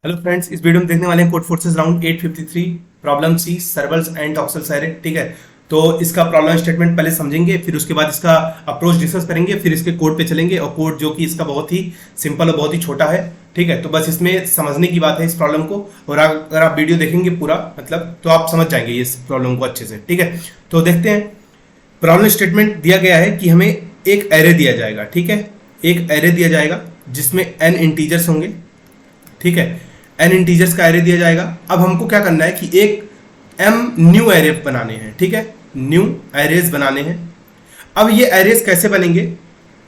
Hello friends, इस video में देखने वाले हैं Codeforces round 853 problem C Servals and Toxel's array. ठीक है, तो इसका प्रॉब्लम स्टेटमेंट पहले समझेंगे, फिर उसके बाद इसका अप्रोच डिस्कस करेंगे, फिर इसके कोड पे चलेंगे। और कोड जो कि इसका बहुत ही सिंपल और बहुत ही छोटा है। ठीक है, तो बस इसमें समझने की बात है इस प्रॉब्लम को। और अगर आप वीडियो देखेंगे पूरा मतलब तो आप समझ जाएंगे इस प्रॉब्लम को अच्छे से। ठीक है, तो देखते हैं। प्रॉब्लम स्टेटमेंट दिया गया है कि हमें एक एरे दिया जाएगा। ठीक है, एक एरे दिया जाएगा जिसमें n इंटीजर्स होंगे। ठीक है, n इंटीजर्स का एरे दिया जाएगा। अब हमको क्या करना है कि एक m न्यू एरे बनाने हैं। ठीक है, न्यू एरेज बनाने हैं। अब ये एरेज कैसे बनेंगे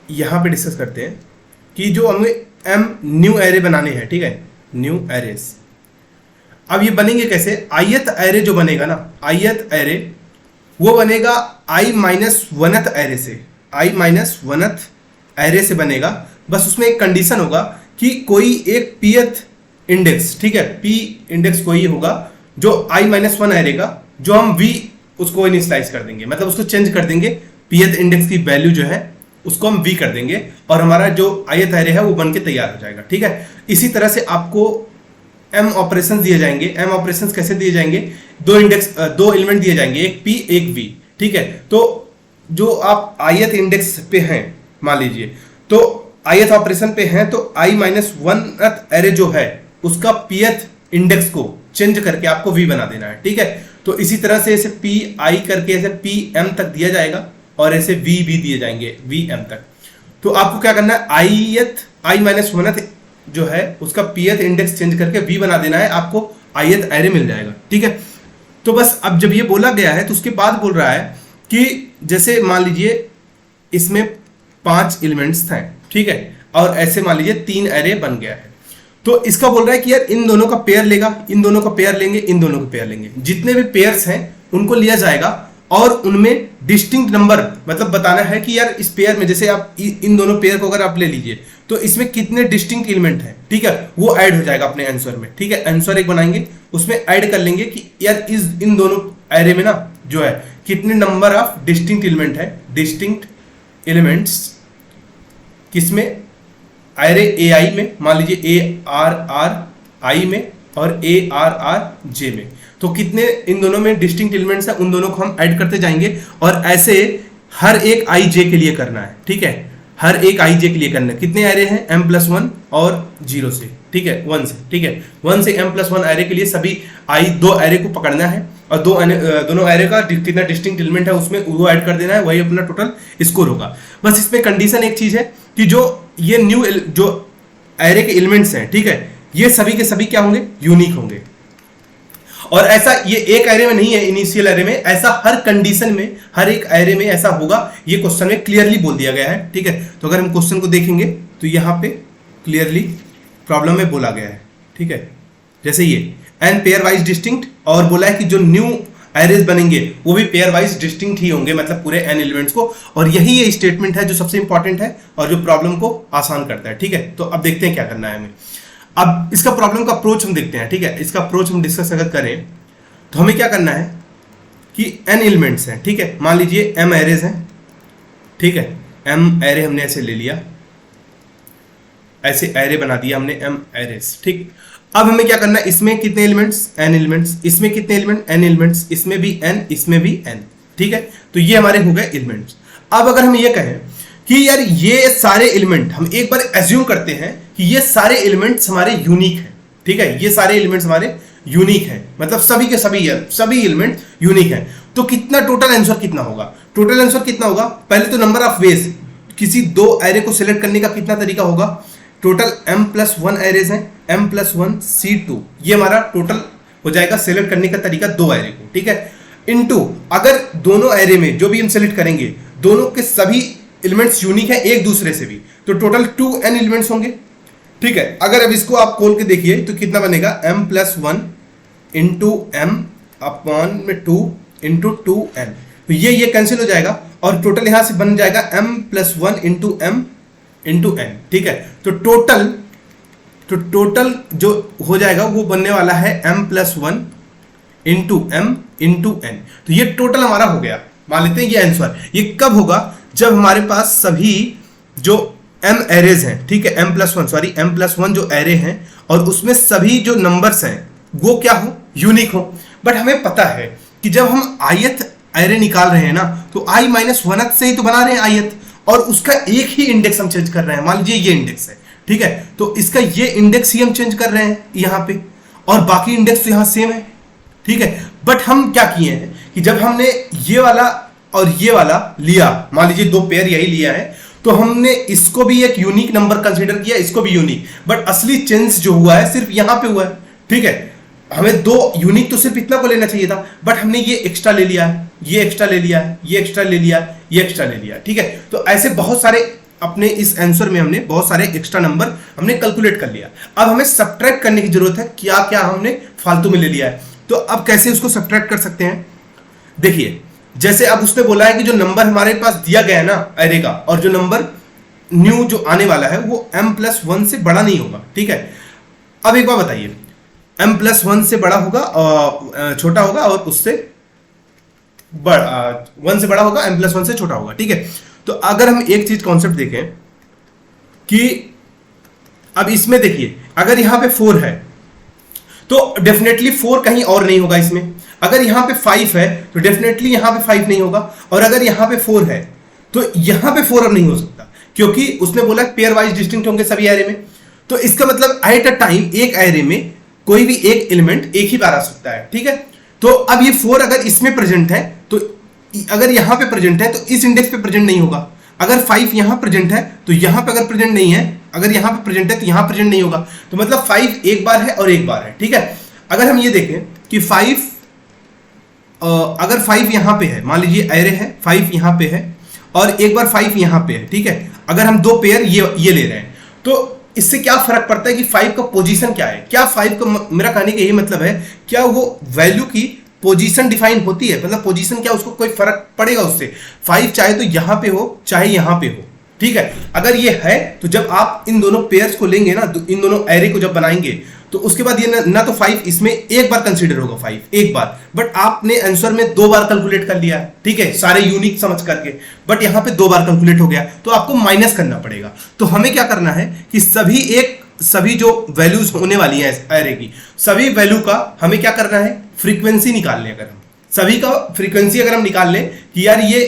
यहां पे डिस्कस करते हैं कि जो हमें m न्यू एरे बनाने हैं। ठीक है, न्यू एरेज अब ये बनेंगे कैसे। ith एरे जो बनेगा ना, ith एरे वो बनेगा i माइनस वनथ एरे से, i माइनस वनथ एरे से बनेगा। बस उसमें एक कंडीशन होगा कि कोई एक pth इंडेक्स, ठीक है, p इंडेक्स कोई होगा जो i माइनस वन एरे का, जो हम v उसको इनिशियलाइज कर देंगे, मतलब उसको चेंज कर देंगे। pth इंडेक्स की वैल्यू जो है उसको हम v कर देंगे और हमारा जो ith एरे है वो बन के तैयार हो जाएगा। ठीक है, इसी तरह से आपको m ऑपरेशंस दिए जाएंगे। m ऑपरेशंस कैसे दिए जाएंगे, दो एलिमेंट दिए जाएंगे, एक p एक v। ठीक है, तो जो आप ith इंडेक्स पे हैं, मान लीजिए तो ith ऑपरेशन पे हैं, तो i माइनस वन एरे जो है उसका pth इंडेक्स को चेंज करके आपको v बना देना है। ठीक है, तो इसी तरह से ऐसे pi करके ऐसे pm तक दिया जाएगा और ऐसे v भी दिए जाएंगे vm तक। तो आपको क्या करना है, i माइनस वन जो है उसका pth इंडेक्स चेंज करके v बना देना है, आपको ith एरे मिल जाएगा। ठीक है, तो बस अब जब ये बोला गया है तो उसके बाद बोल रहा है कि जैसे मान लीजिए इसमें 5 एलिमेंट्स थे। ठीक है, और ऐसे मान लीजिए 3 एरे बन गया है। तो इसका बोल रहा है कि यार इन दोनों का पेयर लेगा, इन दोनों का पेयर लेंगे, इन दोनों का पेयर लेंगे। जितने भी पेयर्स हैं उनको लिया जाएगा और उनमें डिस्टिंक्ट नंबर मतलब बताना है कि यार इस पेयर में, जैसे आप इन दोनों पेयर को अगर आप ले लीजिए तो इसमें कितने डिस्टिंक्ट एलिमेंट हैं। ठीक है, वो ऐड हो जाएगा अपने आंसर में। ठीक है, आंसर एक बनाएंगे, उसमें ऐड कर लेंगे कि यार इन दोनों एरे में ना जो है कितने नंबर ऑफ डिस्टिंक्ट एलिमेंट है। डिस्टिंक्ट एलिमेंट्स किसमें, एरे AI में, मान लीजिए ARR I में और ARR J में। तो कितने इन दोनों में डिस्टिंक्ट एलिमेंट्स हैं उन दोनों को हम ऐड करते जाएंगे और ऐसे हर एक IJ के लिए करना है। ठीक है, हर एक IJ के लिए करना है। कितने एरे हैं, m+1 और 0 से। ठीक है, 1 से। ठीक है, 1 से m+1 एरे के लिए सभी दो एरे को पकड़ना है और दोनों एरे का कितना डिस्टिंक्ट एलिमेंट है उसमें वो ऐड कर देना है, वही अपना टोटल स्कोर होगा। बस इसमें कंडीशन एक चीज है कि जो ये न्यू जो एरे के एलिमेंट्स हैं, ठीक है, ये सभी के सभी क्या होंगे, यूनिक होंगे। और ऐसा ये एक एरे में नहीं है, इनिशियल एरे में, ऐसा हर कंडीशन में हर एक एरे में ऐसा होगा। ये क्वेश्चन में क्लियरली बोल दिया गया है। ठीक है, तो अगर हम क्वेश्चन को देखेंगे तो यहां पे क्लियरली प्रॉब्लम में बोला गया है। ठीक है, जैसे ये एन पेयर वाइज डिस्टिंक्ट, और बोला है कि जो न्यू एरेज बनेंगे वो भी पेयर वाइज डिस्टिंक्ट ही होंगे, मतलब पूरे n एलिमेंट्स को। और यही ये स्टेटमेंट है जो सबसे इंपॉर्टेंट है और जो प्रॉब्लम को आसान करता है। ठीक है, तो अब देखते हैं क्या करना है हमें। अब इसका प्रॉब्लम का अप्रोच हम देखते हैं। ठीक है, इसका अप्रोच हम डिस्कस अगर करें तो हमें क्या करना है कि n एलिमेंट्स हैं। ठीक है, मान लीजिए m एरेज हैं। ठीक है, m एरे हमने ऐसे ले लिया, ऐसे एरे बना दिया हमने m एरेज। ठीक, अब हमें क्या करना है, इसमें कितने एलिमेंट्स, n एलिमेंट्स, इसमें कितने एलिमेंट, n एलिमेंट्स, इसमें भी n, इसमें भी n। ठीक है, तो ये हमारे हो गए एलिमेंट्स। अब अगर हम ये कहें कि यार ये सारे एलिमेंट, हम एक बार एज्यूम करते हैं कि ये सारे एलिमेंट्स हमारे यूनिक हैं। ठीक है, ये सारे एलिमेंट्स हमारे यूनिक हैं, मतलब सभी के सभी एलिमेंट यूनिक हैं। तो कितना टोटल आंसर कितना होगा, टोटल आंसर कितना होगा, पहले तो नंबर ऑफ वेज, किसी दो एरे को सिलेक्ट करने का कितना तरीका होगा। टोटल m+1 एरेज हैं, m+1 C2, ये हमारा टोटल हो जाएगा सिलेक्ट करने का तरीका दो एरे को। ठीक है, इनटू अगर दोनों एरे में जो भी हम सिलेक्ट करेंगे दोनों के सभी एलिमेंट्स यूनिक हैं एक दूसरे से भी, तो टोटल 2n एलिमेंट्स होंगे। ठीक है, अगर अब इसको आप खोल के देखिए तो कितना बनेगा, m+1 इंटू m अपॉन में 2 इंटू 2n, तो ये कैंसिल हो जाएगा और टोटल यहां से बन जाएगा m+1 into m into n। ठीक है, तो टोटल जो हो जाएगा वो बनने वाला है m+1 into m into n। तो ये टोटल हमारा हो गया, मान लेते हैं ये आंसर। ये कब होगा, जब हमारे पास सभी जो m एरेज हैं, ठीक है, m+1 जो एरे हैं और उसमें सभी जो नंबर्स हैं वो क्या हो, यूनिक हो। बट हमें पता है कि जब हम आयत एरे निकाल रहे हैं ना, तो i माइनस वन से ही तो बना रहे हैं आयत, और उसका एक ही इंडेक्स हम चेंज कर रहे हैं। मान लीजिए ये इंडेक्स है, ठीक है, तो इसका ये इंडेक्स ही हम चेंज कर रहे हैं यहाँ पे, और बाकी इंडेक्स तो यहाँ सेम है, ठीक है। बट हम क्या किए हैं कि जब हमने ये वाला और ये वाला लिया, मान लीजिए दो पेयर यही लिया है, तो हमने इसको भी एक यूनिक नंबर कंसीडर किया, इसको भी यूनिक, बट असली चेंज जो हुआ है सिर्फ यहां पे हुआ है, ठीक है। हमें दो यूनिक तो सिर्फ इतना को लेना चाहिए था, बट हमने ये एक्स्ट्रा ले लिया है, ये एक्स्ट्रा ले लिया है, ये एक्स्ट्रा ले लिया, ये एक्स्ट्रा ले लिया, ठीक है। तो ऐसे बहुत सारे अपने इस आंसर में हमने बहुत सारे एक्स्ट्रा नंबर हमने कैलकुलेट कर लिया। अब हमें सब्ट्रैक्ट करने की जरूरत है, क्या क्या हमने फालतू में ले लिया है। तो अब कैसे उसको सब्ट्रैक्ट कर सकते हैं, देखिए, जैसे अब उसने बोला है कि जो नंबर हमारे पास दिया गया है ना एरे का, और जो नंबर न्यू जो आने वाला है वो m+1 से बड़ा नहीं होगा, ठीक है। अब एक बार बताइए, m+1 से बड़ा होगा और छोटा होगा, और उससे 1 से बड़ा होगा, m+1 से छोटा होगा, ठीक है। तो अगर हम एक चीज कॉन्सेप्ट देखें कि अब इसमें देखिए, अगर यहां पे 4 है तो डेफिनेटली 4 कहीं और नहीं होगा इसमें। अगर यहां पे 5 है तो डेफिनेटली यहां पे 5 नहीं होगा, और अगर यहां पे 4 है तो यहां पे 4 अब नहीं हो सकता, क्योंकि उसने बोला पेयर वाइज डिस्टिंक्ट होंगे सभी एरे में। तो इसका मतलब एट अ टाइम एक एरे में कोई भी एक एलिमेंट एक ही बार आ सकता है, ठीक है। तो अब ये 4 अगर इसमें प्रेजेंट है, तो अगर यहां पे प्रेजेंट है तो इस इंडेक्स पे प्रेजेंट नहीं होगा। अगर 5 यहां प्रेजेंट है तो यहां पे अगर प्रेजेंट नहीं है, अगर यहां पे प्रेजेंट है तो यहां प्रेजेंट नहीं होगा। तो मतलब 5 एक बार है और एक बार है, ठीक है। अगर हम ये देखें कि 5 अगर 5 यहां पे है, मान लीजिए एरे है 5 यहां पे है और एक बार 5 यहां पे है, ठीक है। अगर हम दो पेयर ये ले रहे हैं तो इससे क्या फर्क पड़ता है कि 5 का पोजीशन क्या है। क्या 5 का, मेरा कहने का यही मतलब है, क्या वो वैल्यू की पोजीशन डिफाइन होती है, मतलब पोजीशन क्या, उसको कोई फर्क पड़ेगा उससे। 5 चाहे तो यहां पे हो चाहे यहां पे हो, ठीक है। अगर ये है तो जब आप इन दोनों पेयर्स को लेंगे ना, तो इन दोनों एरे को जब बनाएंगे तो उसके बाद ये ना तो 5 इसमें एक बार कंसीडर होगा, 5 एक बार, बट आपने आंसर में 2 बार कैलकुलेट कर लिया है, ठीक है, सारे यूनिक समझ करके, बट यहां पे 2 बार कैलकुलेट हो गया, तो आपको माइनस करना पड़ेगा। तो हमें क्या करना है कि सभी जो वैल्यूज होने वाली है एरे की, सभी वैल्यू का हमें क्या करना है, फ्रीक्वेंसी निकाल लें। अगर हम सभी का फ्रीक्वेंसी अगर हम निकाल लें कि यार ये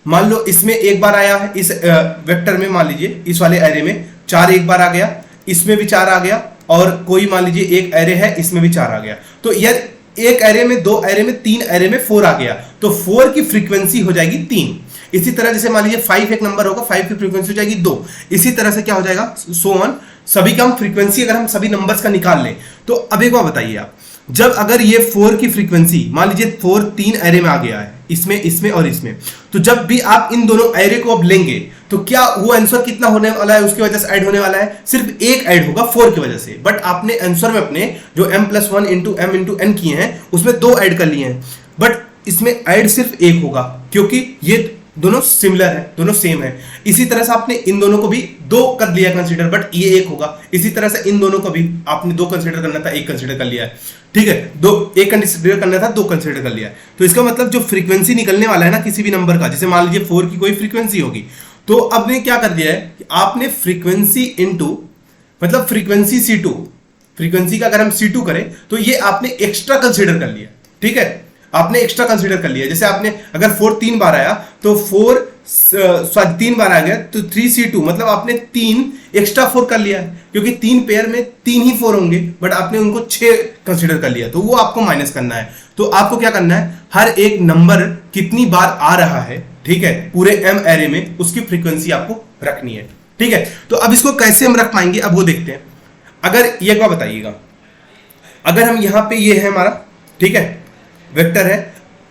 मान लो इसमें एक बार आया है, इस वेक्टर में मान लीजिए इस वाले एरे में 4 एक बार आ गया, इसमें भी 4 आ गया, और कोई मान लीजिए एक एरे है इसमें भी 4 आ गया, तो यार एक एरे में, 2 एरे में, 3 एरे में 4 आ गया, तो 4 की फ्रीक्वेंसी हो जाएगी 3। इसी तरह जैसे मान लीजिए 5 एक नंबर होगा, 5 की फ्रीक्वेंसी हो जाएगी 2। इसी तरह से क्या हो जाएगा, सो ऑन, सभी का हम फ्रीक्वेंसी अगर हम सभी नंबर्स का निकाल लें। तो अब एक बार बताइए आप, जब अगर ये 4 की फ्रीक्वेंसी मान लीजिए 4 3 एरे में आ गया है, इसमें और इसमें, तो जब भी आप इन दोनों एरे को अब लेंगे तो क्या वो आंसर कितना होने वाला है, उसकी वजह से ऐड होने वाला है, सिर्फ एक ऐड होगा 4 की वजह से। बट आपने आंसर में अपने जो m+1 into m into n किए हैं उसमें 2 ऐड कर लिए हैं, बट इसमें ऐड सिर्फ एक होगा, क्योंकि ये दोनों सिमिलर है, दोनों सेम है। इसी तरह से आपने इन दोनों को भी 2 कर लिया कंसीडर, बट ये एक होगा। इसी तरह से इन दोनों को भी आपने 2 कंसीडर करना था, 1 कंसीडर कर लिया है, ठीक है। 1 कंसीडर करना था, 2 कंसीडर कर लिया है। तो इसका मतलब जो फ्रीक्वेंसी निकलने वाला है ना किसी भी नंबर का, जैसे मान लीजिए 4 की कोई फ्रीक्वेंसी होगी, तो अब ने क्या कर दिया है कि आपने फ्रीक्वेंसी इंटू, मतलब फ्रीक्वेंसी C2, फ्रीक्वेंसी का अगर हम C2 करें तो ये आपने एक्स्ट्रा कंसीडर कर लिया, ठीक है, आपने एक्स्ट्रा कंसीडर कर लिया। जैसे आपने अगर 4 3 बार आया तो 3 बार आ गया तो 3C2, मतलब आपने 3 एक्स्ट्रा 4 कर लिया है, क्योंकि 3 पेयर में 3 ही 4 होंगे, बट आपने उनको 6 कंसीडर कर लिया, तो वो आपको माइनस करना है। तो आपको क्या करना है, हर एक नंबर कितनी बार आ रहा है, ठीक है, पूरे m एरे में उसकी फ्रीक्वेंसी आपको रखनी है, ठीक है। तो अब इसको कैसे हम रख पाएंगे, अब वो देखते हैं। अगर एक बार बताइएगा, अगर हम यहां पे ये है हमारा, ठीक है, वेक्टर है,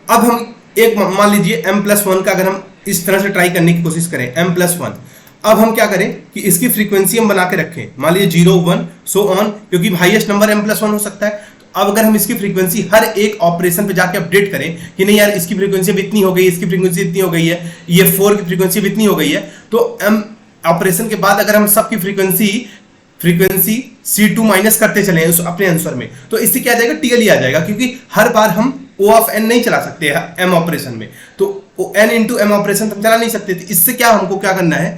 अब हम एक मान लीजिए m+1 का अगर हम इस तरह से ट्राई करने की कोशिश करें, m+1, अब हम क्या करें कि इसकी फ्रीक्वेंसी हम बना के रखें, मान लीजिए 0 1 सो ऑन, क्योंकि हाईएस्ट नंबर m+1 हो सकता है। तो अब अगर हम इसकी फ्रीक्वेंसी हर एक ऑपरेशन पे जाके अपडेट करें कि नहीं यार इसकी फ्रीक्वेंसी भी इतनी हो गई, इसकी फ्रीक्वेंसी इतनी हो गई है, ये 4 की फ्रीक्वेंसी भी इतनी हो गई है, तो m ऑपरेशन के बाद अगर हम सबकी फ्रीक्वेंसी C2 माइनस करते चले उस अपने आंसर में, तो इससे क्या आ जाएगा, TL आ जाएगा, क्योंकि हर बार हम O ऑफ n नहीं चला सकते हैं m ऑपरेशन में, तो n इंटू m ऑपरेशन हम चला नहीं सकते थे। इससे क्या हमको क्या करना है,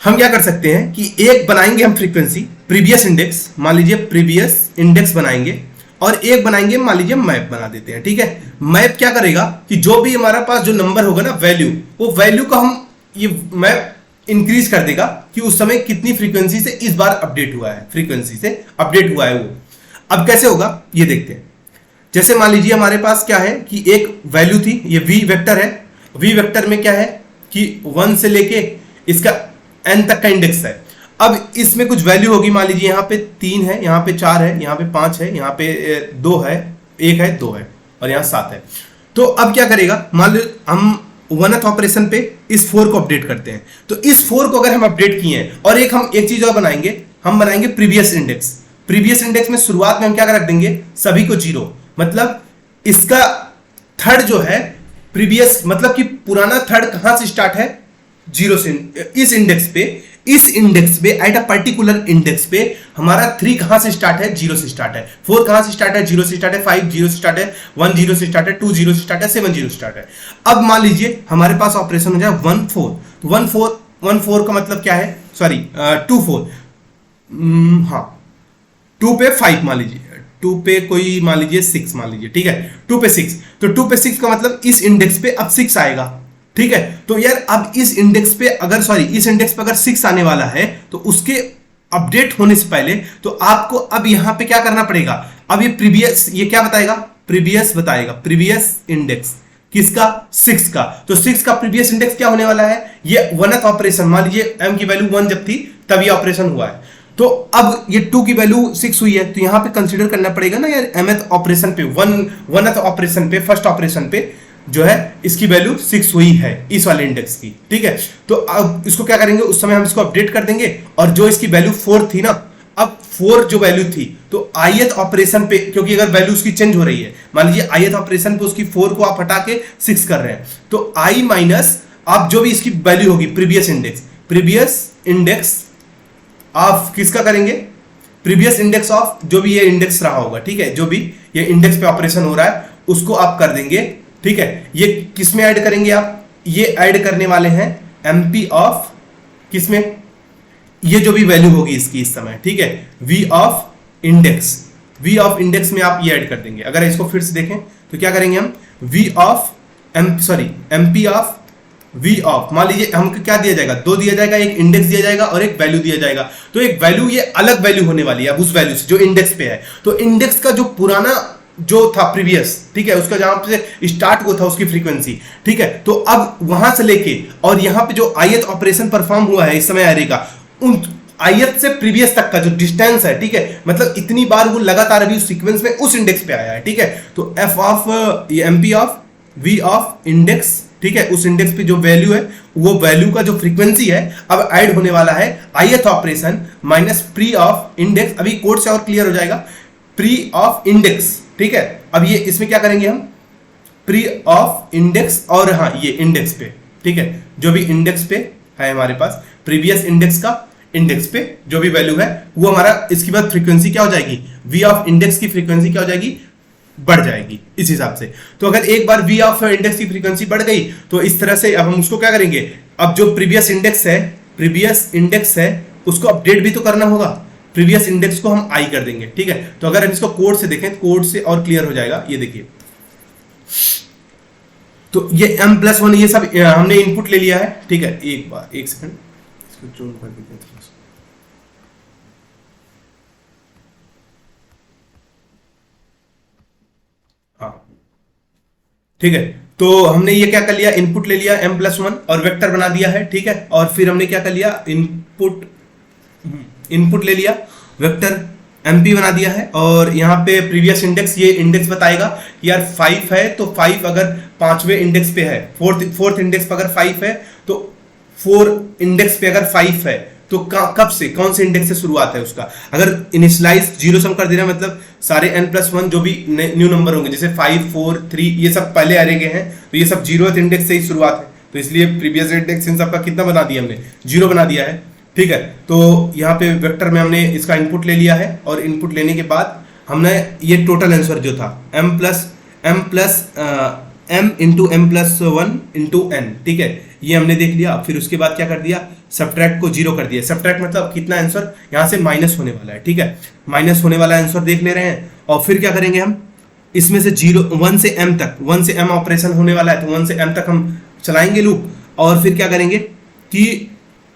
हम क्या कर सकते हैं कि एक बनाएंगे हम फ्रीक्वेंसी प्रीवियस इंडेक्स, मान लीजिए प्रीवियस इंडेक्स बनाएंगे, और एक बनाएंगे मान लीजिए मैप बना देते हैं, ठीक है। मैप क्या करेगा कि जो भी हमारा पास जो नंबर होगा ना वैल्यू, वो वैल्यू का हम ये मैप इंक्रीज कर देगा कि उस समय कितनी फ्रीक्वेंसी से इस बार अपडेट हुआ है, फ्रीक्वेंसी से अपडेट हुआ है वो। अब कैसे होगा ये देखते हैं। जैसे मान लीजिए हमारे पास क्या है कि एक वैल्यू थी, ये वी वेक्टर है, वी वेक्टर में क्या है कि 1 से लेके इसका n तक का इंडेक्स है। अब इसमें कुछ वैल्यू होगी, मान लीजिए यहाँ पे 3 है, यहाँ पे 4 है, यहाँ पे 5 है, यहाँ पे 2 है, 1 है, 2 है, और यहाँ 7 है। तो अब क्या करेगा, मान लो हम 1th ऑपरेशन पे इस 4 को अपडेट करते हैं, तो इस 4 को अगर हम अपडेट किए हैं, और हम एक चीज और बनाएंगे, हम बनाएंगे प्रीवियस इंडेक्स। प्रीवियस इंडेक्स में शुरुआत में हम क्या रख देंगे, सभी को 0, मतलब इसका थर्ड जो है प्रीवियस, मतलब कि पुराना थर्ड कहां से स्टार्ट है, 0 से। इस इंडेक्स पे एट अ पर्टिकुलर इंडेक्स पे हमारा 3 कहां से स्टार्ट है, 0 से स्टार्ट है, 4 कहां से स्टार्ट है, 0 से स्टार्ट है, 5 0 से स्टार्ट है, 1 0 से स्टार्ट है, 2 0 से स्टार्ट है, 7 0 से स्टार्ट है। अब मान लीजिए हमारे पास ऑपरेशन हो जाए 1 4, तो 1 4 का मतलब क्या है, सॉरी 2 4, हाँ 2 पे 5 मान लीजिए, 2 पे कोई मान लीजिए 6 मान लीजिए, ठीक है, 2 पे 6, तो 2 पे 6 का मतलब इस इंडेक्स पे अब 6 आएगा, ठीक है। तो यार अब इस इंडेक्स पे अगर, सॉरी इस इंडेक्स पे अगर 6 आने वाला है, तो उसके अपडेट होने से पहले तो आपको अब यहां पे क्या करना पड़ेगा, अब ये प्रीवियस, ये क्या बताएगा, प्रीवियस बताएगा, प्रीवियस इंडेक्स किसका, 6 का। तो 6 का प्रीवियस इंडेक्स क्या होने वाला है, ये 1th ऑपरेशन, मान लीजिए m की वैल्यू 1 जब थी तब ये ऑपरेशन हुआ है, तो अब ये 2 की वैल्यू 6 हुई है, तो यहां पे कंसीडर करना पड़ेगा ना यार mth ऑपरेशन पे, 1th ऑपरेशन पे, फर्स्ट ऑपरेशन पे जो है इसकी वैल्यू 6 हुई है इस वाले इंडेक्स की, ठीक है। तो अब इसको क्या करेंगे, उस समय हम इसको अपडेट कर देंगे, और जो इसकी वैल्यू 4 थी ना, अब 4 जो वैल्यू थी, तो ith ऑपरेशन पे, क्योंकि अगर वैल्यू उसकी चेंज हो रही है, मान लीजिए ith ऑपरेशन पे उसकी 4 को आप हटा के 6 कर रहे हैं, तो i माइनस आप जो भी इसकी वैल्यू होगी प्रीवियस इंडेक्स ऑफ किसका करेंगे, प्रीवियस इंडेक्स ऑफ जो भी ये इंडेक्स रहा होगा, ठीक है, जो भी ये इंडेक्स पे ऑपरेशन हो रहा है उसको आप कर देंगे, ठीक है। ये किस में ऐड करेंगे आप, ये ऐड करने वाले हैं mp ऑफ किसमें, ये जो भी वैल्यू होगी इसकी इस समय, ठीक है, v ऑफ इंडेक्स में आप ये ऐड कर देंगे। अगर इसको फिर से देखें तो क्या करेंगे हम, mp ऑफ v ऑफ, मान लीजिए हमको क्या दिया जाएगा, 2 दिया जाएगा, एक इंडेक्स दिया जाएगा और एक वैल्यू दिया जाएगा, तो एक वैल्यू ये अलग वैल्यू होने वाली है अब उस वैल्यू से जो इंडेक्स पे है। तो इंडेक्स का जो पुराना जो था प्रीवियस, ठीक है, उसका जहां से स्टार्ट हुआ था उसकी फ्रीक्वेंसी, ठीक है, तो अब वहां से लेके और यहां पे जो ith ऑपरेशन परफॉर्म हुआ है इस समय एरे का, उन ith से प्रीवियस तक का जो डिस्टेंस है, ठीक है, मतलब इतनी बार वो लगातार अभी उस सीक्वेंस में उस इंडेक्स पे आया है, ठीक है। तो f ऑफ ये mp of v of index, ठीक है, उस इंडेक्स पे जो वैल्यू है वो वैल्यू का जो फ्रीक्वेंसी है अब ऐड होने वाला है ith operation minus pre of index. अभी कोड से और क्लियर हो जाएगा, प्री ऑफ इंडेक्स, ठीक है। अब ये इसमें क्या करेंगे हम, प्री ऑफ इंडेक्स, और हाँ ये इंडेक्स पे, ठीक है, जो भी इंडेक्स पे है हमारे पास प्रीवियस इंडेक्स का, इंडेक्स पे जो भी वैल्यू है वो हमारा, इसके बाद फ्रीक्वेंसी क्या हो जाएगी, v ऑफ इंडेक्स की फ्रीक्वेंसी क्या हो जाएगी, बढ़ जाएगी इस हिसाब से। तो अगर एक बार v ऑफ इंडेक्स की फ्रीक्वेंसी बढ़ गई तो इस तरह से अब हम उसको क्या करेंगे, अब जो प्रीवियस इंडेक्स है उसको अपडेट भी तो करना होगा, प्रीवियस इंडेक्स को हम i कर देंगे, ठीक है। तो अगर हम इसको कोड से देखें, कोड से और क्लियर हो जाएगा, ये देखिए, तो ये m+1 ये सब हमने इनपुट ले लिया है, ठीक है। एक सेकंड इसको जूम कर देते हैं थोड़ा सा, हाँ ठीक है। तो हमने ये क्या कर लिया, इनपुट ले लिया m+1 और वेक्टर बना दिया है, ठीक है। और फिर हमने क्या कर लिया, इनपुट ले लिया, वेक्टर mp बना दिया है, और यहाँ पे प्रीवियस इंडेक्स, ये इंडेक्स बताएगा कि यार 5 है, तो 5 अगर 5वें इंडेक्स पे है, फोर्थ इंडेक्स पे अगर 5 है, तो 4 इंडेक्स पे अगर 5 है तो कब से, कौन से इंडेक्स से शुरुआत है उसका। अगर इनिशियलाइज 0 सम कर देना, मतलब सारे n+1 जो भी न्यू नंबर होंगे, जैसे 5 4 3 ये सब पहले आ रहे हैं, तो ये सब 0th इंडेक्स से ही शुरुआत है, तो इसलिए प्रीवियस इंडेक्स इन सबका कितना बना दिया हमने, 0 बना दिया है, ठीक है। तो यहाँ पे वेक्टर में हमने इसका इनपुट ले लिया है, और इनपुट लेने के बाद हमने ये टोटल आंसर जो था m into m+1 into n, ठीक है, ये हमने देख लिया। फिर उसके बाद क्या कर दिया, सब्ट्रैक्ट को 0 कर दिया। सब्ट्रैक्ट मतलब कितना आंसर यहाँ से माइनस होने वाला है, ठीक है, माइनस होने वाला आंसर देख ले रहे हैं। और फिर क्या करेंगे हम, इसमें से 1 से m तक, 1 से m ऑपरेशन होने वाला है, तो 1 से m तक हम चलाएंगे लूप। और फिर क्या करेंगे कि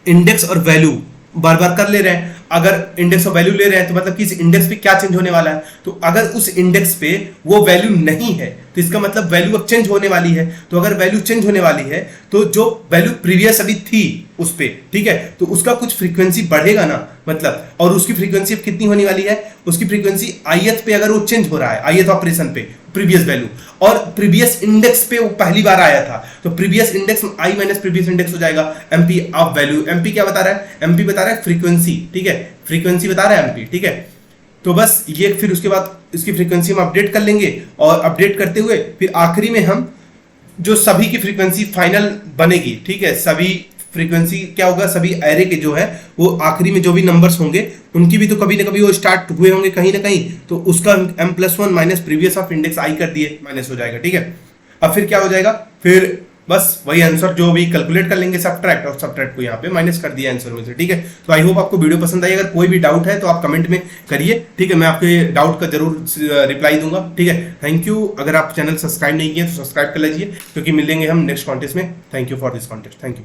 इंडेक्स और वैल्यू बार बार कर ले रहे हैं। अगर इंडेक्स और वैल्यू ले रहे हैं तो मतलब कि इस इंडेक्स पे क्या चेंज होने वाला है, तो अगर उस इंडेक्स पे वो वैल्यू नहीं है तो इसका मतलब वैल्यू अब चेंज होने वाली है। तो अगर वैल्यू चेंज होने वाली है तो जो वैल्यू प्रीवियस अभी थी उस पे, ठीक है, तो उसका कुछ फ्रीक्वेंसी बढ़ेगा ना, मतलब, और उसकी फ्रीक्वेंसी अब कितनी होने वाली है, उसकी फ्रीक्वेंसी ith पे अगर वो चेंज हो रहा है, ith ऑपरेशन पे प्रीवियस वैल्यू, और प्रीवियस इंडेक्स पे वो पहली बार आया था, तो previous index i minus previous index हो जाएगा mp ऑफ वैल्यू। mp क्या बता रहा है, mp बता रहा है फ्रीक्वेंसी, ठीक है, फ्रीक्वेंसी बता रहा है mp, ठीक है। तो बस ये फिर उसके बाद इसकी फ्रीक्वेंसी हम अपडेट कर लेंगे, और अपडेट करते हुए फिर आखिरी में हम जो सभी की फ्रीक्वेंसी फाइनल बनेगी, ठीक है, सभी फ्रीक्वेंसी क्या होगा, सभी एरे के जो है वो आखिरी में जो भी नंबर्स होंगे उनकी भी तो कभी ना कभी वो स्टार्ट हुए होंगे कहीं ना कहीं, तो उसका m+1 minus previous of index i कर दिए माइनस हो जाएगा, ठीक है। अब फिर क्या हो जाएगा, फिर बस वही आंसर जो भी कैलकुलेट कर लेंगे सब्ट्रैक्ट, और सब्ट्रैक्ट को यहाँ पे माइनस कर दिया आंसर में से, ठीक है। तो आई होप आपको वीडियो पसंद आई। अगर कोई भी डाउट है तो आप कमेंट में करिए, ठीक है, मैं आपके डाउट का जरूर रिप्लाई दूंगा, ठीक है। Thank you. अगर आप चैनल सब्सक्राइब नहीं किए तो सब्सक्राइब कर लीजिए, क्योंकि मिलेंगे हम नेक्स्ट कॉन्टेस्ट में। Thank you for this contest, thank you.